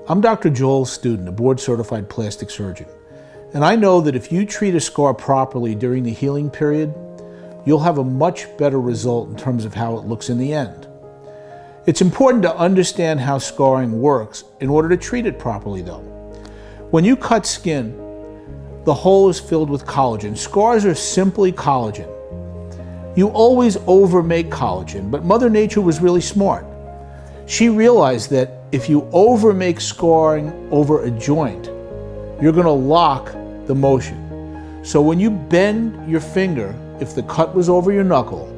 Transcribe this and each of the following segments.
I'm Dr. Joel Studin, a board-certified plastic surgeon, and I know that if you treat a scar properly during the healing period, you'll have a much better result in terms of how it looks in the end. It's important to understand how scarring works in order to treat it properly, though. When you cut skin, the hole is filled with collagen. Scars are simply collagen. You always overmake collagen, but Mother Nature was really smart. She realized that if you overmake scarring over a joint, you're going to lock the motion. So when you bend your finger, if the cut was over your knuckle,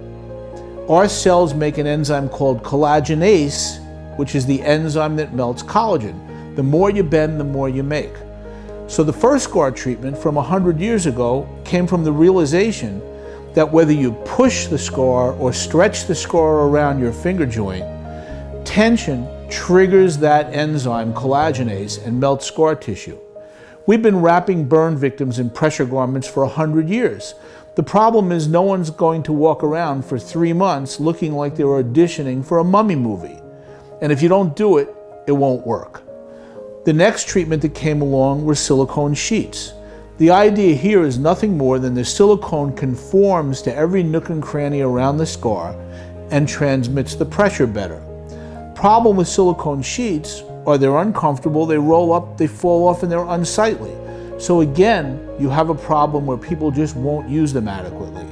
our cells make an enzyme called collagenase, which is the enzyme that melts collagen. The more you bend, the more you make. So the first scar treatment from 100 years ago came from the realization that whether you push the scar or stretch the scar around your finger joint, tension triggers that enzyme collagenase and melts scar tissue. We've been wrapping burn victims in pressure garments for 100 years. The problem is no one's going to walk around for 3 months looking like they're auditioning for a mummy movie. And if you don't do it, it won't work. The next treatment that came along were silicone sheets. The idea here is nothing more than the silicone conforms to every nook and cranny around the scar and transmits the pressure better. Problem with silicone sheets are they're uncomfortable, they roll up, they fall off, and they're unsightly. So again, you have a problem where people just won't use them adequately.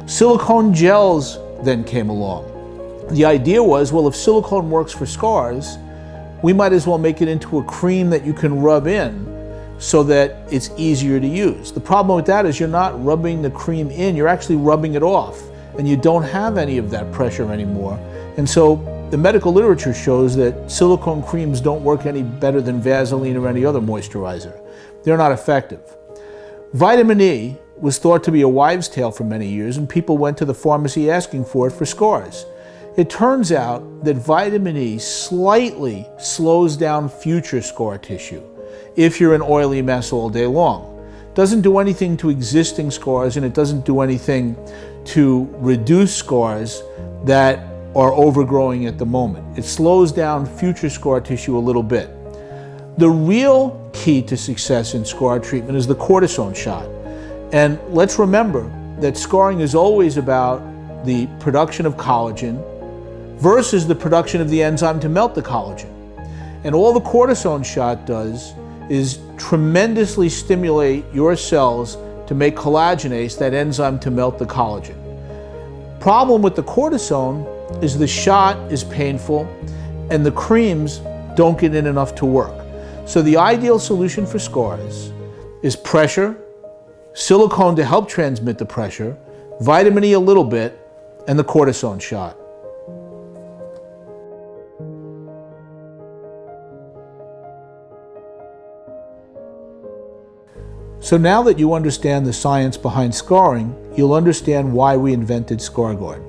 Silicone gels then came along. The idea was, well, if silicone works for scars, we might as well make it into a cream that you can rub in so that it's easier to use. The problem with that is you're not rubbing the cream in, you're actually rubbing it off, and you don't have any of that pressure anymore. And so the medical literature shows that silicone creams don't work any better than Vaseline or any other moisturizer. They're not effective. Vitamin E was thought to be a wives' tale for many years, and people went to the pharmacy asking for it for scars. It turns out that vitamin E slightly slows down future scar tissue if you're an oily mess all day long. It doesn't do anything to existing scars, and it doesn't do anything to reduce scars that are overgrowing at the moment. It slows down future scar tissue a little bit. The real key to success in scar treatment is the cortisone shot. And let's remember that scarring is always about the production of collagen versus the production of the enzyme to melt the collagen. And all the cortisone shot does is tremendously stimulate your cells to make collagenase, that enzyme to melt the collagen. Problem with the cortisone is the shot is painful and the creams don't get in enough to work. So the ideal solution for scars is pressure, silicone to help transmit the pressure, vitamin E a little bit, and the cortisone shot. So now that you understand the science behind scarring, you'll understand why we invented Scarguard.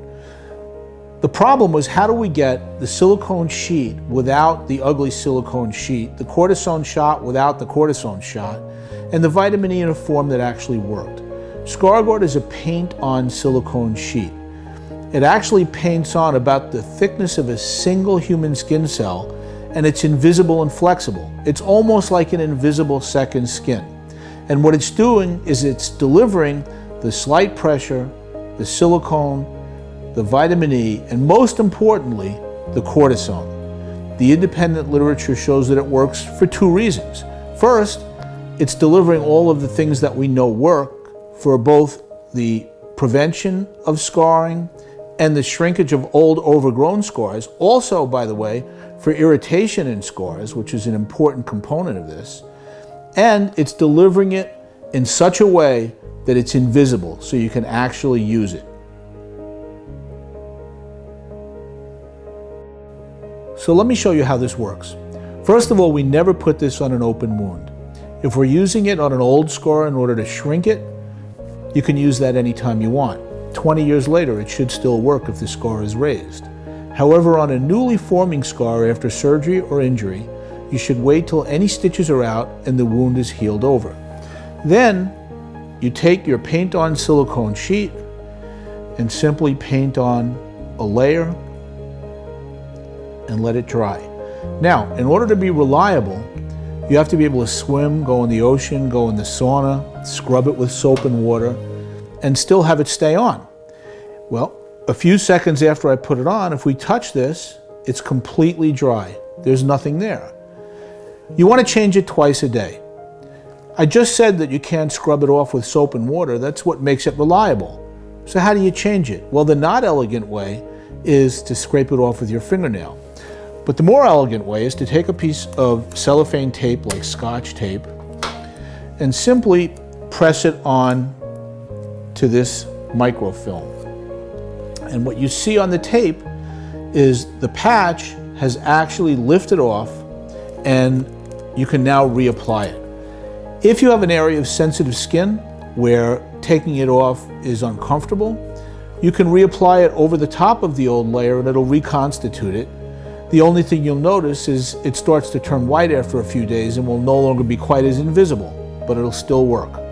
The problem was, how do we get the silicone sheet without the ugly silicone sheet, the cortisone shot without the cortisone shot, and the vitamin E in a form that actually worked? Scarguard is a paint-on silicone sheet. It actually paints on about the thickness of a single human skin cell, and it's invisible and flexible. It's almost like an invisible second skin. And what it's doing is it's delivering the slight pressure, the silicone, the vitamin E, and most importantly, the cortisone. The independent literature shows that it works for 2 reasons. First, it's delivering all of the things that we know work for both the prevention of scarring and the shrinkage of old overgrown scars. Also, by the way, for irritation in scars, which is an important component of this. And it's delivering it in such a way that it's invisible, so you can actually use it. So let me show you how this works. First of all, we never put this on an open wound. If we're using it on an old scar in order to shrink it, you can use that anytime you want. 20 years later, it should still work if the scar is raised. However, on a newly forming scar after surgery or injury, you should wait till any stitches are out and the wound is healed over. Then, you take your paint-on silicone sheet and simply paint on a layer and let it dry. Now, in order to be reliable, you have to be able to swim, go in the ocean, go in the sauna, scrub it with soap and water, and still have it stay on. Well, a few seconds after I put it on, if we touch this, it's completely dry. There's nothing there. You want to change it twice a day. I just said that you can't scrub it off with soap and water. That's what makes it reliable. So how do you change it? Well, the not elegant way is to scrape it off with your fingernail. But the more elegant way is to take a piece of cellophane tape, like Scotch tape, and simply press it on to this microfilm. And what you see on the tape is the patch has actually lifted off, and you can now reapply it. If you have an area of sensitive skin where taking it off is uncomfortable, you can reapply it over the top of the old layer and it'll reconstitute it. The only thing you'll notice is it starts to turn white after a few days and will no longer be quite as invisible, but it'll still work.